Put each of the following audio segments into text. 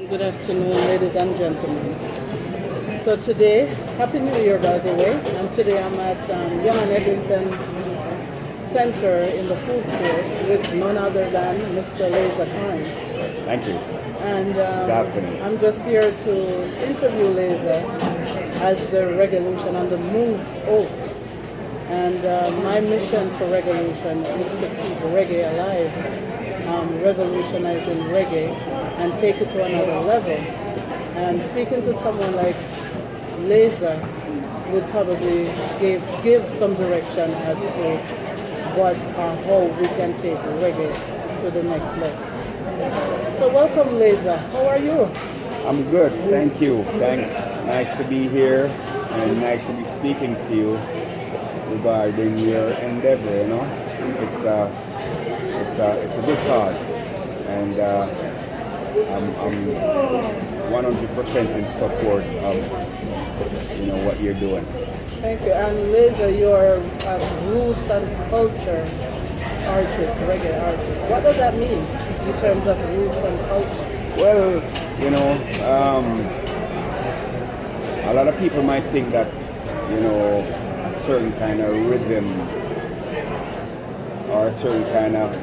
Good afternoon, ladies and gentlemen. So today, Happy New Year, by the way. And today I'm at Young and Eglinton Center in the food court with none other than Mr. Lazah. Thank you. And Definitely. I'm just here to interview Lazah as the Revolution and the Move host. And my mission for Revolution is to keep reggae alive, revolutionizing reggae and take it to another level. And speaking to someone like Lazah would probably give some direction as to what or how we can take reggae to the next level. So welcome, Lazah. How are you? I'm good, thank you. Thanks. Nice to be here and nice to be speaking to you regarding your endeavor, you know. It's a good cause, and I'm 100% in support of what you're doing. Thank you. And Lazah, you're a roots and culture artist, reggae artist. What does that mean in terms of roots and culture? Well, a lot of people might think that a certain kind of rhythm or a certain kind of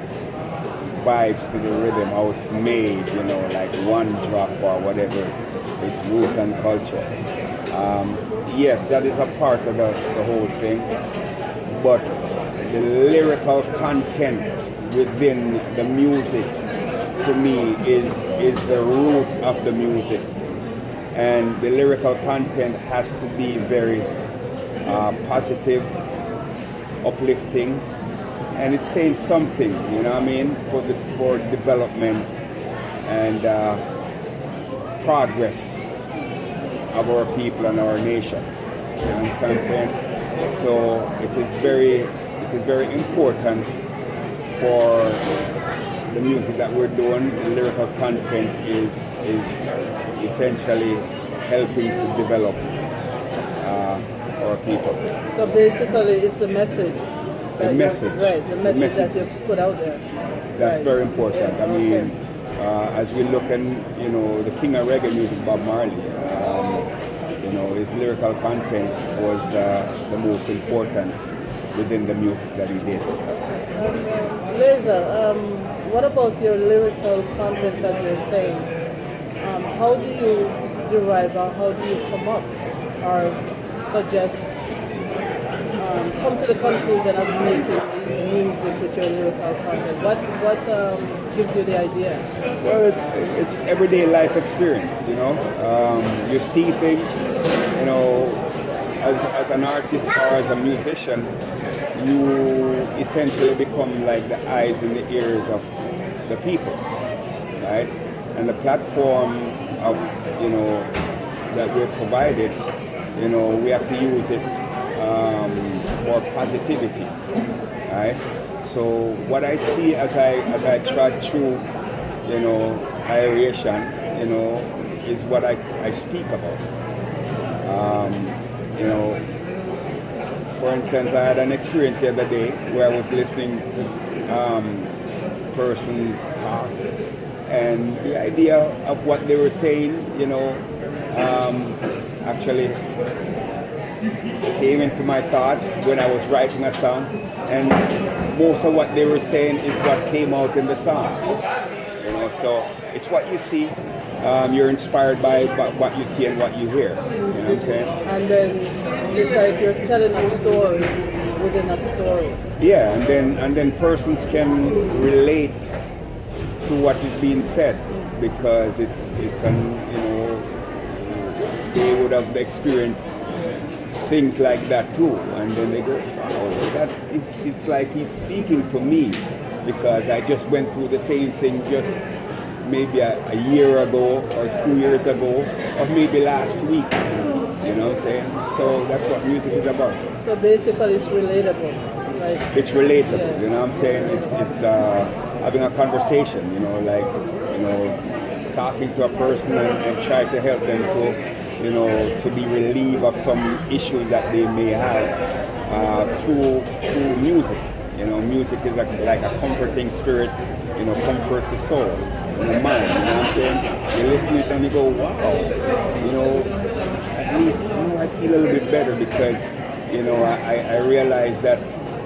vibes to the rhythm, how it's made, like one drop or whatever, it's roots and culture. Yes, that is a part of the whole thing, but the lyrical content within the music, to me, is the root of the music. And the lyrical content has to be very positive, uplifting, and it's saying something, for development and progress of our people and our nation. You understand what I'm saying? So it is very important for the music that we're doing. The lyrical content is essentially helping to develop our people. So basically, it's the message. The message. Right, the message that you put out there. That's right. very important. Yeah, I mean, as we look in, the king of reggae music, Bob Marley, his lyrical content was the most important within the music that he did. Lazah, what about your lyrical content, as you're saying? How do you derive or how do you come up or suggest, come to the conclusion of making these music with your lyrical content? What gives you the idea? Well, it's everyday life experience, you see things, as an artist or as a musician, you essentially become like the eyes and the ears of the people, right? And the platform of, that we're provided, we have to use it for positivity, right? So what I see as I trod through, aeration, is what I speak about. For instance, I had an experience the other day where I was listening to persons talk, and the idea of what they were saying, actually came into my thoughts when I was writing a song, and most of what they were saying is what came out in the song. So it's what you see. You're inspired by what you see and what you hear. You know what I'm saying? And then it's like you're telling a story within a story. Yeah, and then persons can relate to what is being said because it's they would have experienced things like that too, and then they go, oh, it's like he's speaking to me because I just went through the same thing just maybe a year ago or 2 years ago or maybe last week. You know what I'm saying? So that's what music is about. So basically it's relatable. It's relatable, yeah. You know what I'm saying? It's having a conversation, talking to a person and try to help them to be relieved of some issues that they may have through music. Music is like a comforting spirit, comforts the soul and the mind, you know what I'm saying? You listen to it and you go, wow, you know, at least now I feel a little bit better because, you know, I realized that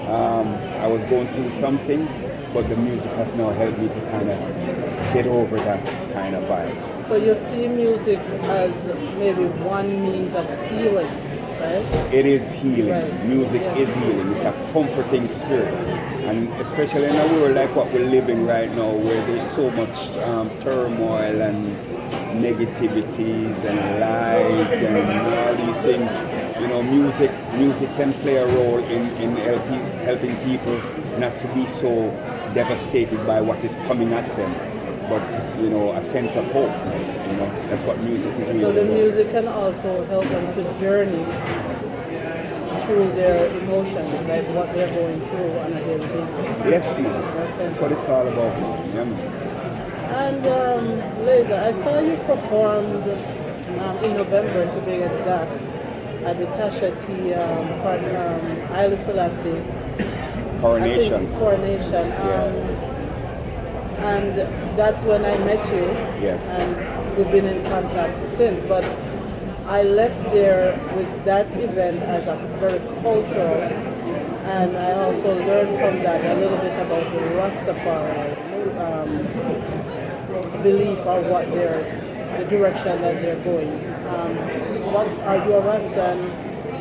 I was going through something, but the music has now helped me to kind of get over that kind of vibes. So you see music as maybe one means of healing, right? It is healing. Right. Music Yeah. is healing. It's a comforting spirit. And especially in a world like what we're living right now, where there's so much turmoil and negativities and lies and all these things, you know, music can play a role in helping people not to be so devastated by what is coming at them, but, you know, a sense of hope. You know, that's what music is really So the about. music can also help them to journey through their emotions, like what they're going through on a daily basis. Yes, man. Okay. That's what it's all about, man. Yeah, man. And Lazah, I saw you performed in November, to be exact, at the Tasha T. Haile Selassie Coronation. I think Coronation. And that's when I met you. Yes. And we've been in contact since. But I left there with that event as a very cultural, and I also learned from that a little bit about the Rastafari belief or what the direction that they're going. What are you a Rasta? And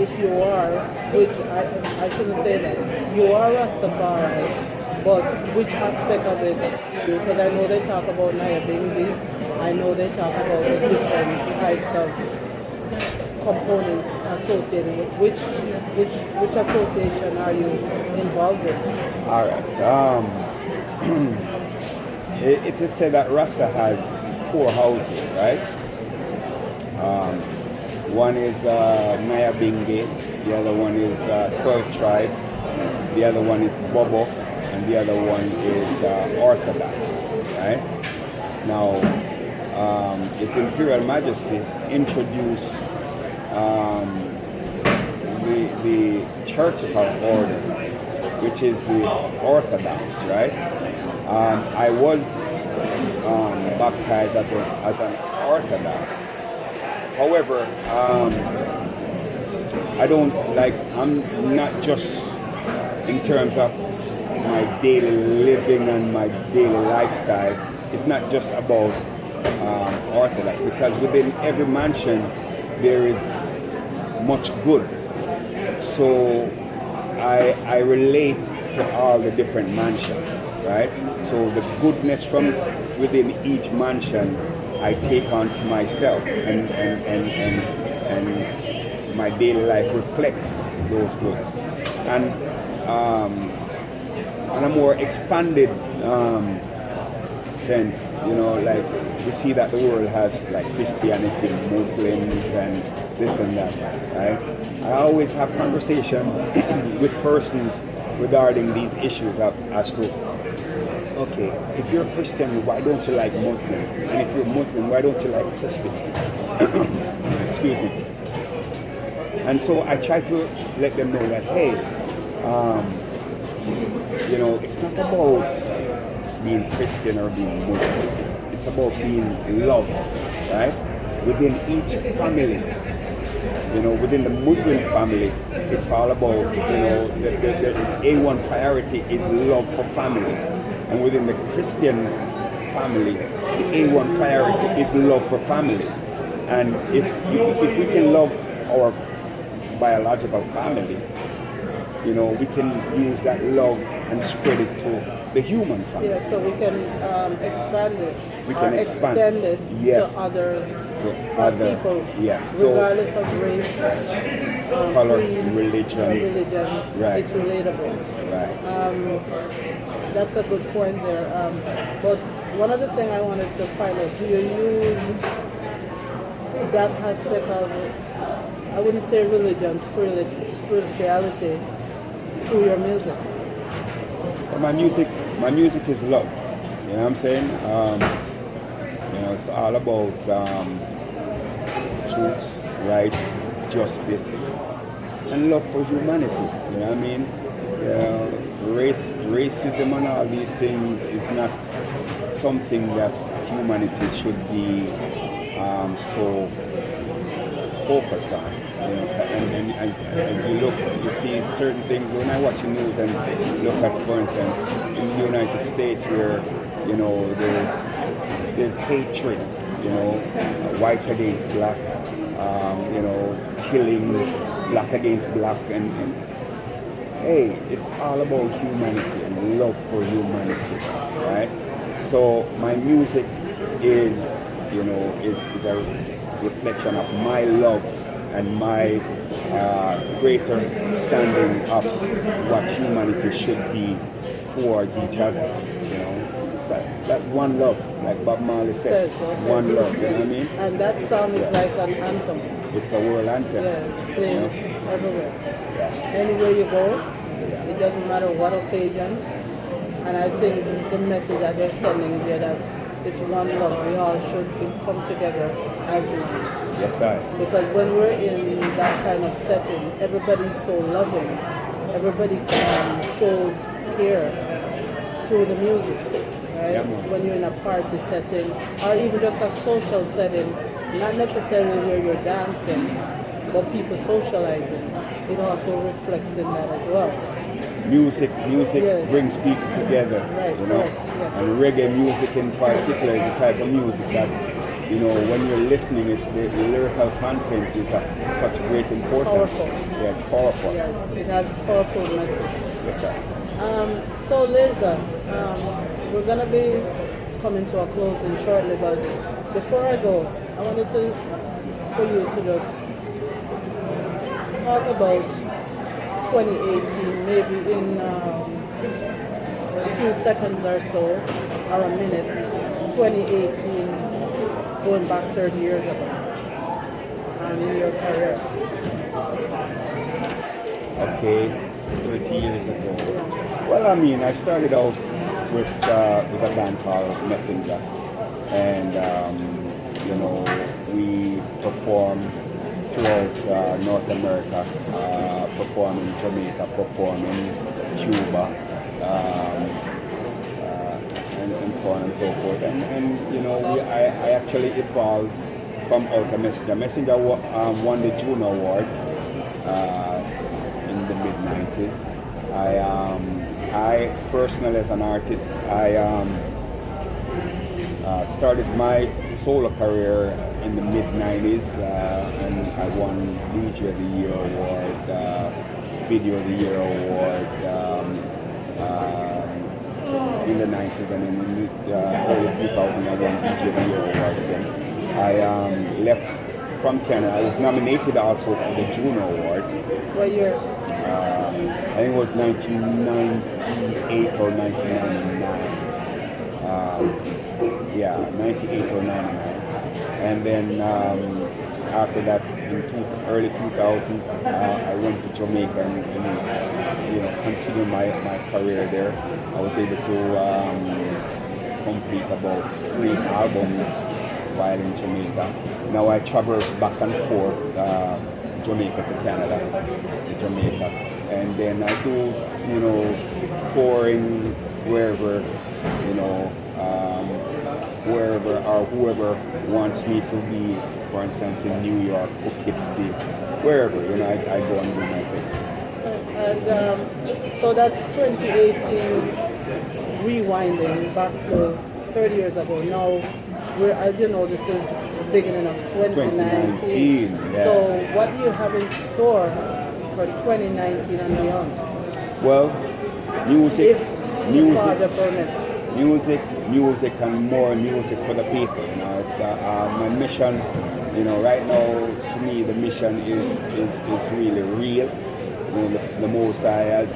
if you are, which I shouldn't say that, you are Rastafari, but which aspect of it? Because I know they talk about Nyabinghi, I know they talk about the different types of components associated with which association are you involved with? All right. It is said that Rasta has 4 houses, right? One is Nyabinghi, the other one is 12 Tribe, the other one is Bobo, and the other one is Orthodox, right? Now, His Imperial Majesty introduced the Church of our order, which is the Orthodox, right? I was baptized as an Orthodox. However, I'm not just in terms of my daily living and my daily lifestyle. It's not just about Orthodox, because within every mansion there is much good. So I relate to all the different mansions, right? So the goodness from within each mansion I take on to myself, and my daily life reflects those goods. And on a more expanded sense, you know, like we see that the world has like Christianity, Muslims, and this and that, right? I always have conversations with persons regarding these issues as to, okay, if you're a Christian, why don't you like Muslim? And if you're Muslim, why don't you like Christians? Excuse me. And so I try to let them know that, hey, you know, it's not about being Christian or being Muslim. It's about being loved, right? Within each family. You know, within the Muslim family, it's all about, you know, the A1 priority is love for family. And within the Christian family, the A1 priority is love for family. And if we can love our biological family, you know, we can use that love and spread it to the human family. Yeah, so we can expand it. We can extend it yes, to other people, yes. regardless of race, color, creed, religion. Right. It's relatable. Right. That's a good point there. But one other thing I wanted to find out, do you use that aspect of, I wouldn't say religion, spirituality through your music? Well, my music is love. You know what I'm saying? You know, it's all about truth, rights, justice, and love for humanity. You know what I mean? Racism and all these things is not something that humanity should be so focused on. You know, and as you look, you see certain things. When I watch the news and look at, for instance, in the United States, where you know there's hatred, you know, white against black, you know, killing black against black, and hey, it's all about humanity and love for humanity, right? So my music is, you know, is a reflection of my love and my greater standing of what humanity should be towards each other, you know. So that one love, like Bob Marley said, one love, you know what I mean? And that song is like an anthem. It's a world anthem. Yeah, it's played you know? everywhere. Yeah. Anywhere you go, Yeah. it doesn't matter what occasion. And I think the message that they're sending there, that it's one love. We all should come together as one. Yes, I. Because when we're in that kind of setting, everybody's so loving. Everybody shows care through the music, right? Yeah, man. When you're in a party setting, or even just a social setting, not necessarily where you're dancing, but people socializing, it also reflects in that as well. Music Yes. brings people together, Right, you know. correct, yes. And reggae music in particular is the type of music that, you know, when you're listening, the lyrical content is of such great importance. Powerful. Yeah, it's powerful. Yes, it has powerful message. Yes, sir. So Lazah, we're gonna be coming to a closing shortly, but before I go, I wanted for you to just talk about 2018, maybe in a few seconds or so, or a minute. 2018, going back 30 years ago, in your career. Okay, 30 years ago. Well, I mean, I started out with a band called Messenger, and you know, we performed throughout North America, perform in Jamaica, perform in Cuba, and so on and so forth. And you know, I actually evolved from out of Messenger. Messenger won the Juno Award in the mid-90s. I personally, as an artist, I started my solo career in the mid-90s, and I won DJ of the Year Award, Video of the Year Award in the 90s, and in the early 2000s I won DJ of the Year Award again. I left from Canada. I was nominated also for the Juno Awards. What year? I think it was 1998 or 1999. Yeah, 98 or 99. And then after that, in early 2000, I went to Jamaica and you know, continued my career there. I was able to complete about 3 albums while in Jamaica. Now I traverse back and forth, Jamaica to Canada, to Jamaica, and then I do, you know, touring wherever, you know, wherever or whoever wants me to be. For instance, in New York, Poughkeepsie, wherever, you know, I go and do my thing. And so that's 2018, rewinding back to 30 years ago. Now, as you know, this is the beginning of 2019. Yeah. So what do you have in store for 2019 and beyond? Well, music, If Father permits. music and more music for the people. You know, my mission, you know, right now to me the mission is really real. You know, the Most High has,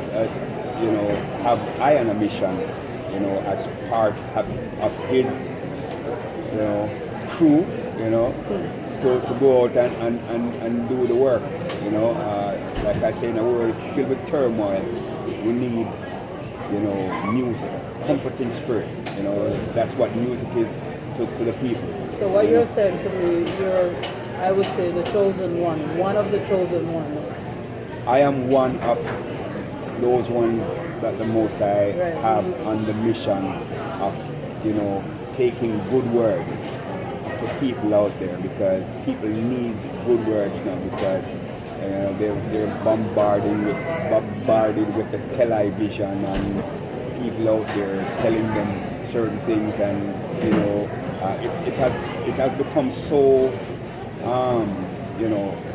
you know, have I on a mission, you know, as part of His, you know, crew, you know, to go out and do the work. You know, like I say, in a world filled with turmoil, we need, you know, music, comforting spirit. You know, that's what music is to the people. So what you're saying to me, you're, I would say, the chosen one of the chosen ones. I am one of those ones that the Most High Right. have on the mission of, you know, taking good words to people out there, because people need good words now, because they're bombarded with the television and people out there telling them certain things, and it has become so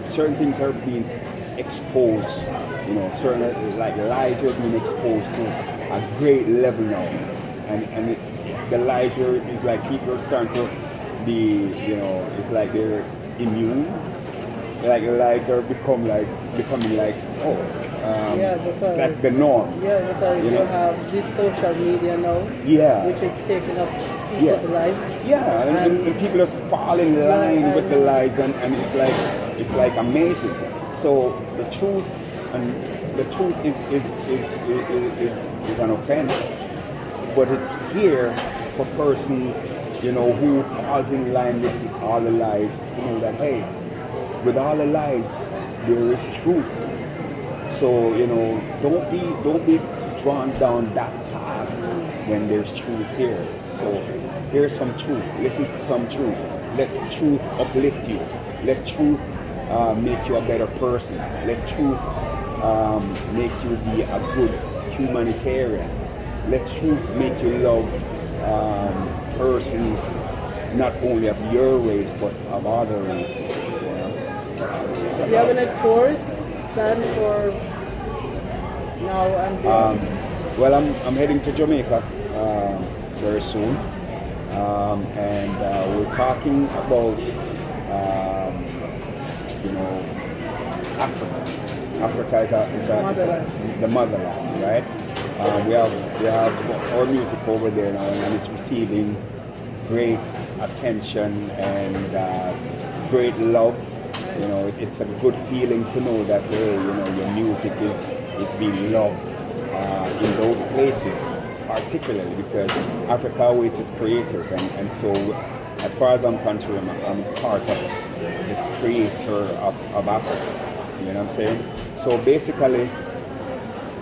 certain things are being exposed, certain like lies are being exposed to a great level now, and the lies is like people are starting to be, it's like they're immune, like the lies are becoming like because that's the norm. Yeah, because you have this social media now, which is taking up people's lives. Yeah, and people just fall in line with the lies, and it's like amazing. So the truth is an offense, but it's here for persons, who falls in line with all the lies, to know that, hey, with all the lies there is truth. So don't be drawn down that path when there's truth here. So here's some truth. Listen to some truth. Let truth uplift you. Let truth make you a better person. Let truth make you be a good humanitarian. Let truth make you love persons not only of your race but of other races. Do you have any tours planned for now and beyond? Well, I'm heading to Jamaica very soon, and we're talking about Africa. Africa is the motherland, right? We have our music over there now, and it's receiving great attention and great love. It's a good feeling to know that your music is being loved in those places, particularly because Africa awaits its creators, and so as far as I'm concerned, I'm part of the creator of Africa. You know what I'm saying? So basically,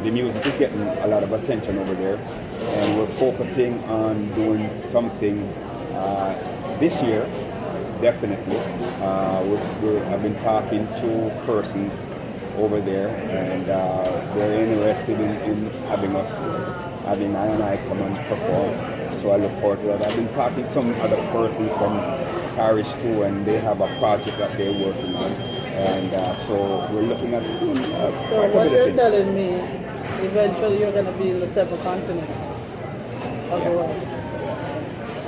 the music is getting a lot of attention over there, and we're focusing on doing something this year, definitely. I've been talking to persons over there, and they're interested in having I and I come and perform. So I look forward to that. I've been talking to some other person from Paris too, and they have a project that they're working on, and so we're looking at. So what you're telling me, eventually you're going to be in the 7 continents of the world,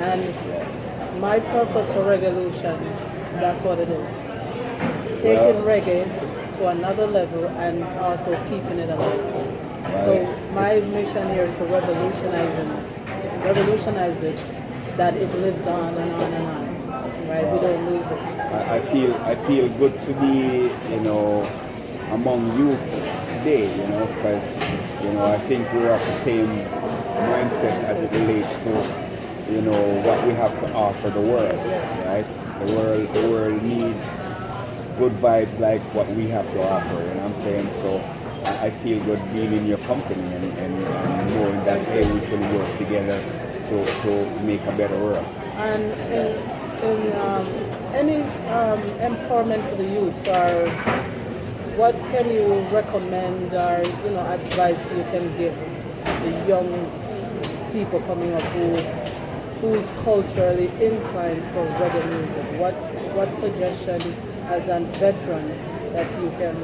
and my purpose for Reggaeolution, that's what it is. Taking reggae to another level and also keeping it alive. Right. So my mission here is to revolutionize it, that it lives on and on and on. Right? Wow. We don't lose it. I feel good to be, among you today, because, I think we're of the same mindset as it relates to what we have to offer the world, right? The world needs good vibes like what we have to offer, you know what I'm saying? So I feel good being in your company and knowing that, hey, we can work together to make a better world. And in any empowerment for the youths, or what can you recommend or advice you can give the young people coming up who is culturally inclined for reggae music? What suggestion as a veteran that you can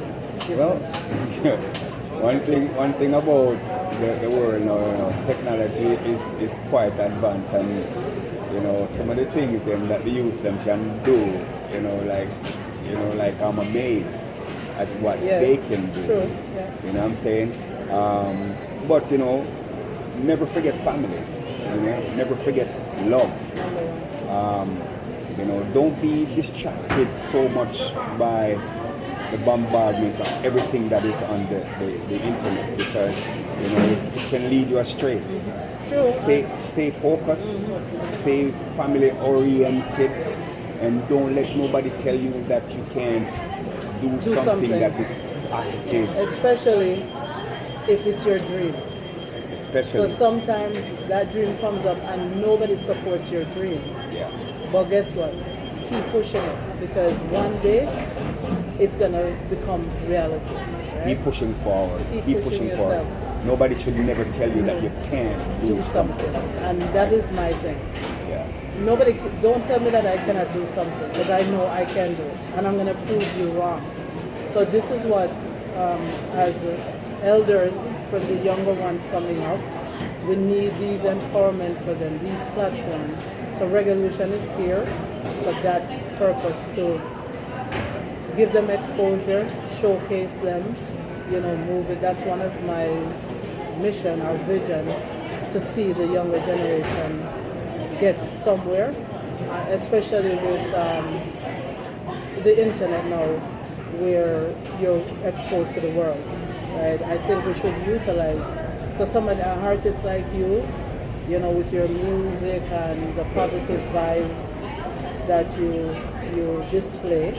give? Well, one thing about the world now, technology is quite advanced, and some of the things that the youth can do, like I'm amazed at what they can do. True. Yeah. You know what I'm saying? But never forget family. Never forget love. Don't be distracted so much by the bombardment of everything that is on the internet, because it can lead you astray. True. Stay focused, stay family oriented, and don't let nobody tell you that you can't do something that is positive. Especially if it's your dream. especially. So sometimes that dream comes up and nobody supports your dream. Yeah. But guess what? Keep pushing it because one day it's gonna become reality. Right? Keep pushing forward. Keep pushing yourself. Nobody should never tell you that you can't Do something. And that is my thing. Yeah. Don't tell me that I cannot do something because I know I can do it and I'm gonna prove you wrong. So this is what, as elders for the younger ones coming up, we need these empowerment for them, these platforms. So Revolution is here for that purpose to give them exposure, showcase them, move it. That's one of my mission, our vision, to see the younger generation get somewhere, especially with the internet now, where you're exposed to the world, right? I think we should utilize. So some of the artists like you, with your music and the positive vibe that you display,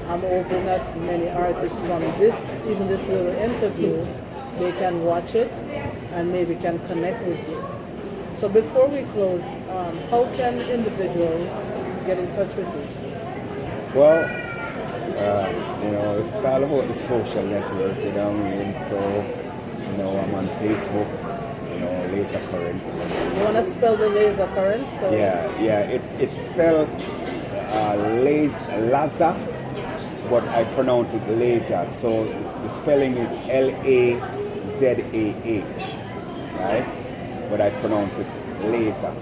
I'm hoping that many artists from even this little interview, they can watch it and maybe can connect with you. So before we close, how can individuals get in touch with you? Well, it's all about the social network, you know what I mean? So, I'm on Facebook, Lazah Current. You want to spell the Lazah Current? So Yeah, it's spelled Lazah, but I pronounce it Lazah. So the spelling is Lazah, right? But I pronounce it Lazah.